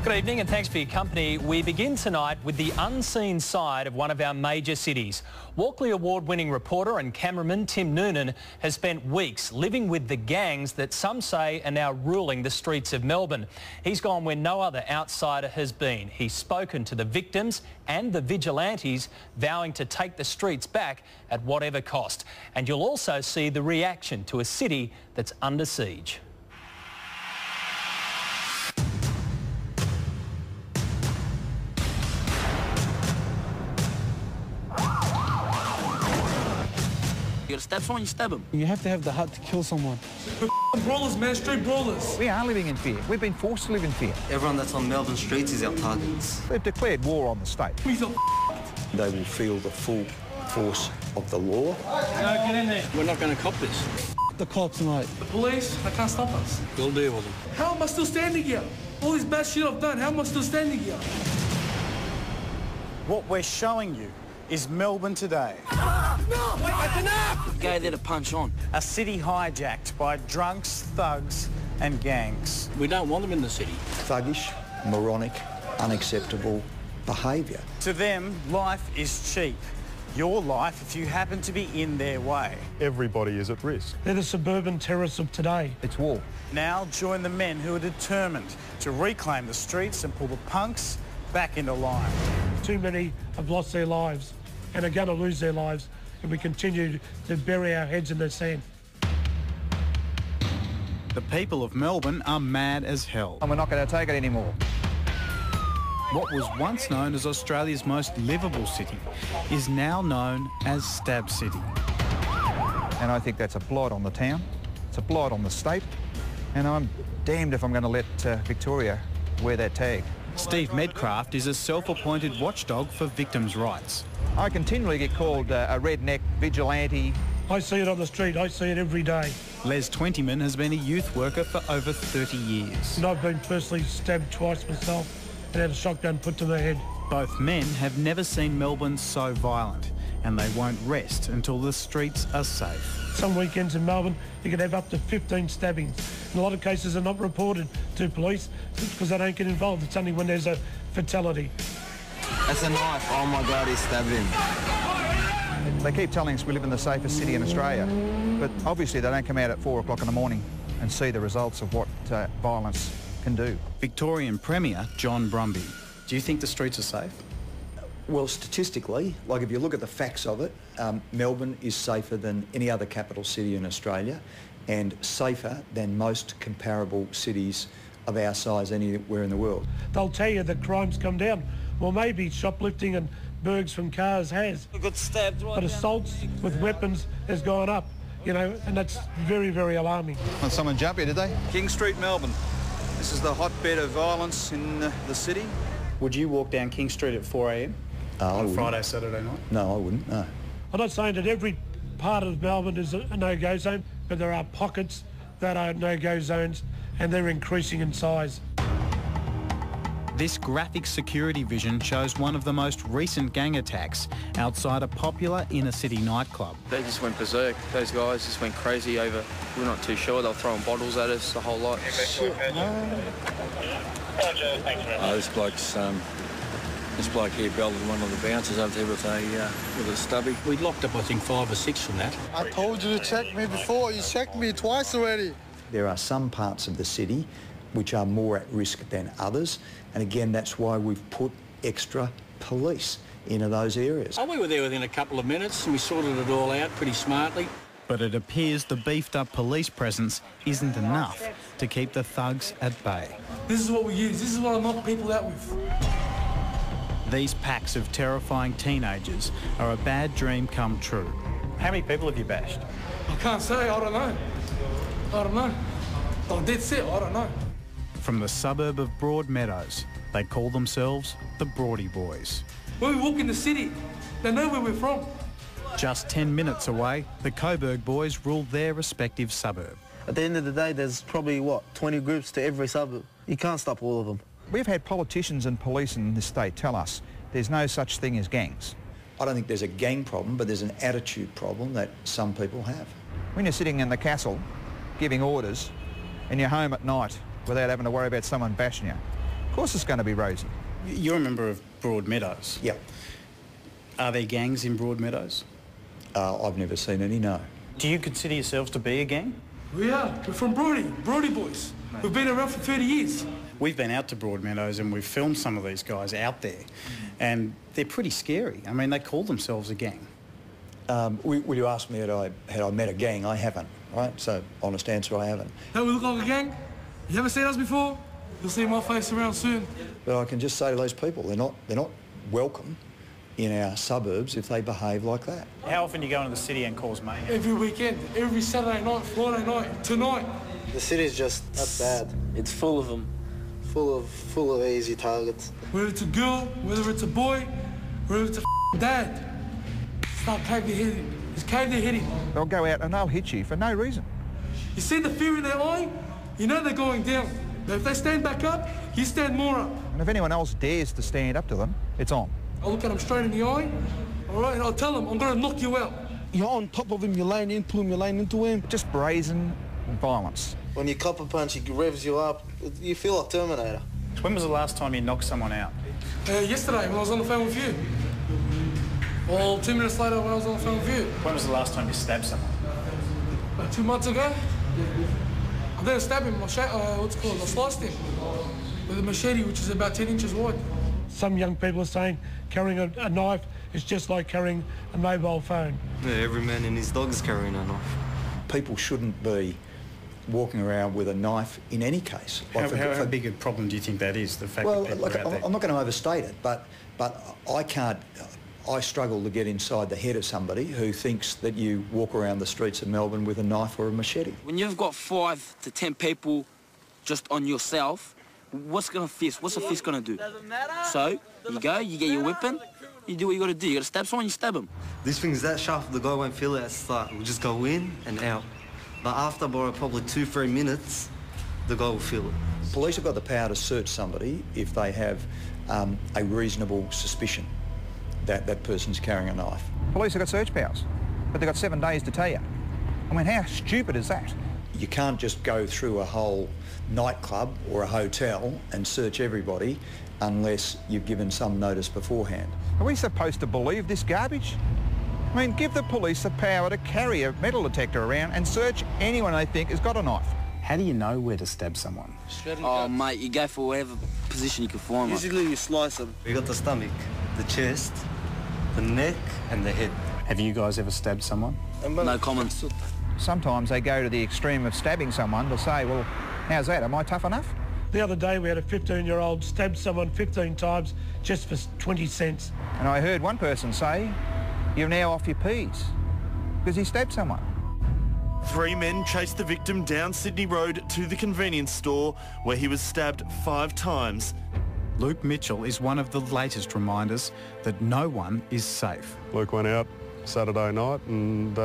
Good evening and thanks for your company. We begin tonight with the unseen side of one of our major cities. Walkley Award-winning reporter and cameraman Tim Noonan has spent weeks living with the gangs that some say are now ruling the streets of Melbourne. He's gone where no other outsider has been. He's spoken to the victims and the vigilantes, vowing to take the streets back at whatever cost. And you'll also see the reaction to a city that's under siege. You gotta stab someone, you stab them. You have to have the heart to kill someone. Brawlers, man, street brawlers. We are living in fear. We've been forced to live in fear. Everyone that's on Melbourne streets is our targets. They've declared war on the state. They will feel the full force of the law. Get in there. We're not gonna cop this. The cops, mate. The police, they can't stop us. We'll deal with them. How am I still standing here? All this bad shit I've done, how am I still standing here? What we're showing you is Melbourne today. No! Wait, that's enough! Go there to punch on. A city hijacked by drunks, thugs and gangs. We don't want them in the city. Thuggish, moronic, unacceptable behaviour. To them, life is cheap. Your life if you happen to be in their way. Everybody is at risk. They're the suburban terrorists of today. It's war. Now join the men who are determined to reclaim the streets and pull the punks back into line. Too many have lost their lives and are going to lose their lives if we continue to bury our heads in the sand. The people of Melbourne are mad as hell. And we're not going to take it anymore. What was once known as Australia's most livable city is now known as Stab City. And I think that's a blight on the town. It's a blight on the state. And I'm damned if I'm going to let Victoria wear that tag. Steve Medcraft is a self-appointed watchdog for victims' rights. I continually get called a redneck, vigilante. I see it on the street, I see it every day. Les Twentyman has been a youth worker for over 30 years. And I've been personally stabbed twice myself and had a shotgun put to my head. Both men have never seen Melbourne so violent, and they won't rest until the streets are safe. Some weekends in Melbourne, you can have up to 15 stabbings. In a lot of cases, they're not reported to police because they don't get involved. It's only when there's a fatality. That's a knife. Oh my God, he stabbed him. They keep telling us we live in the safest city in Australia, but obviously they don't come out at 4 o'clock in the morning and see the results of what violence can do. Victorian Premier John Brumby. Do you think the streets are safe? Well, statistically, like if you look at the facts of it, Melbourne is safer than any other capital city in Australia and safer than most comparable cities of our size anywhere in the world. They'll tell you that crime's come down. Well, maybe shoplifting and burgs from cars has. We got stabbed right. But assaults with weapons has gone up, you know, and that's very, very alarming. Did someone jump here, did they? King Street, Melbourne. This is the hotbed of violence in the city. Would you walk down King Street at 4 a.m? on Friday, Saturday night? No, I wouldn't, no. I'm not saying that every part of Melbourne is a no-go zone, but there are pockets that are no-go zones and they're increasing in size. This graphic security vision shows one of the most recent gang attacks outside a popular inner-city nightclub. They just went berserk. Those guys just went crazy over, we're not too sure, they were throwing bottles at us, the whole lot. Shit, no. This bloke here belted one of the bouncers up there with a stubby. We locked up, I think, 5 or 6 from that. I told you to check me before. You checked me twice already. There are some parts of the city which are more at risk than others, and again, that's why we've put extra police into those areas. Oh, we were there within a couple of minutes and we sorted it all out pretty smartly. But it appears the beefed-up police presence isn't enough to keep the thugs at bay. This is what we use. This is what I knock people out with. These packs of terrifying teenagers are a bad dream come true. How many people have you bashed? I can't say, I don't know. I don't know. I'm dead set, I don't know. From the suburb of Broadmeadows, they call themselves the Broady Boys. When we walk in the city, they know where we're from. Just 10 minutes away, the Coburg Boys rule their respective suburb. At the end of the day, there's probably, 20 groups to every suburb. You can't stop all of them. We've had politicians and police in this state tell us there's no such thing as gangs. I don't think there's a gang problem, but there's an attitude problem that some people have. When you're sitting in the castle giving orders and you're home at night without having to worry about someone bashing you, of course it's going to be rosy. You're a member of Broadmeadows. Yep. Are there gangs in Broadmeadows? I've never seen any, no. Do you consider yourselves to be a gang? We are. We're from Brody boys. We've been around for 30 years. We've been out to Broadmeadows and we've filmed some of these guys out there, and they're pretty scary. I mean, they call themselves a gang. Will you ask me had I met a gang? I haven't, right? So, honest answer, I haven't. Hey, we look like a gang? You haven't seen us before? You'll see my face around soon. But I can just say to those people, they're not welcome in our suburbs if they behave like that. How often do you go into the city and cause mayhem? Every weekend, every Saturday night, Friday night, tonight. The city's just bad. It's full of them. Full of easy targets. Whether it's a girl, whether it's a boy, whether it's a dad. Start cave their head in. Just cave their head in. They'll go out and they'll hit you for no reason. You see the fear in their eye? You know they're going down. But if they stand back up, you stand more up. And if anyone else dares to stand up to them, it's on. I'll look at them straight in the eye, all right, and I'll tell them, I'm going to knock you out. You're on top of him, you're laying into him, Just brazen violence. When you cop a punch, he revs you up. You feel like Terminator. When was the last time you knocked someone out? Yesterday, when I was on the phone with you. Or 2 minutes later, when I was on the phone with you. When was the last time you stabbed someone? About 2 months ago. I didn't stab him, I sliced him with a machete, which is about 10 inches wide. Some young people are saying carrying a knife is just like carrying a mobile phone. Yeah, every man and his dog is carrying a knife. People shouldn't be walking around with a knife in any case. How big a problem do you think that is, the fact that people are out there? I'm not going to overstate it, but I struggle to get inside the head of somebody who thinks that you walk around the streets of Melbourne with a knife or a machete. When you've got 5 to 10 people just on yourself, what's a fist gonna do? So, you go, you get your weapon, you do what you gotta do. You gotta stab someone, you stab him. This thing's that sharp, the guy won't feel it at the start. We'll just go in and out. But after probably 2-3 minutes, the guy will feel it. Police have got the power to search somebody if they have a reasonable suspicion that that person's carrying a knife. Police have got search powers, but they've got 7 days to tell you. I mean, how stupid is that? You can't just go through a whole nightclub or a hotel and search everybody unless you've given some notice beforehand. Are we supposed to believe this garbage? I mean, give the police the power to carry a metal detector around and search anyone they think has got a knife. How do you know where to stab someone? Oh, mate, you go for whatever position you can find. Usually you slice them. We got the stomach, the chest, the neck and the head. Have you guys ever stabbed someone? No comments. Sometimes they go to the extreme of stabbing someone to say, well, how's that? Am I tough enough? The other day we had a 15-year-old stab someone 15 times just for 20 cents. And I heard one person say, you're now off your P's because he stabbed someone. 3 men chased the victim down Sydney Road to the convenience store where he was stabbed 5 times. Luke Mitchell is one of the latest reminders that no one is safe. Luke went out Saturday night and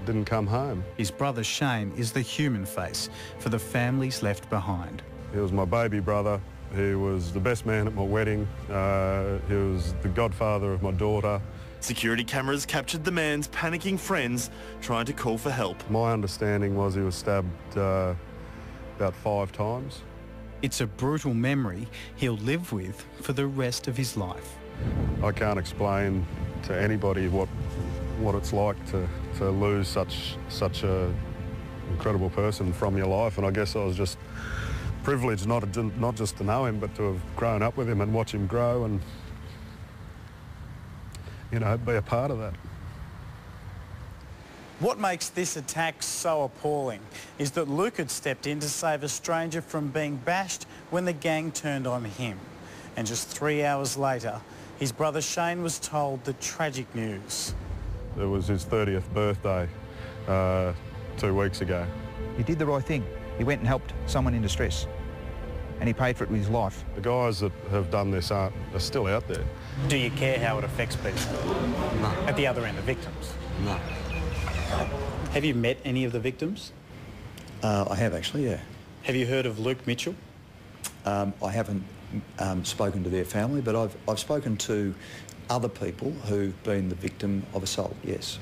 didn't come home. His brother Shane is the human face for the families left behind. He was my baby brother. He was the best man at my wedding. He was the godfather of my daughter. Security cameras captured the man's panicking friends trying to call for help. My understanding was he was stabbed about 5 times. It's a brutal memory he'll live with for the rest of his life. I can't explain to anybody what it's like to lose such a incredible person from your life, and I guess I was just privileged not just to know him, but to have grown up with him and watch him grow and, you know, be a part of that. What makes this attack so appalling is that Luke had stepped in to save a stranger from being bashed when the gang turned on him. And just 3 hours later, his brother Shane was told the tragic news. It was his 30th birthday 2 weeks ago. He did the right thing. He went and helped someone in distress. And he paid for it with his life. The guys that have done this are still out there. Do you care how it affects people? No. At the other end, the victims? No. Have you met any of the victims? I have actually, yeah. Have you heard of Luke Mitchell? I haven't spoken to their family, but I've spoken to other people who've been the victim of assault, yes.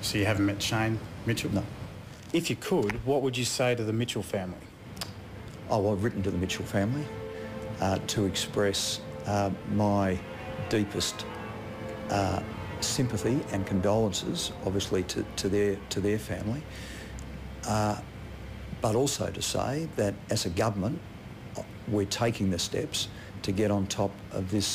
So you haven't met Shane Mitchell? No. If you could, what would you say to the Mitchell family? Oh, well, I've written to the Mitchell family. to express my deepest sympathy and condolences, obviously, to their family, but also to say that as a government, we're taking the steps to get on top of this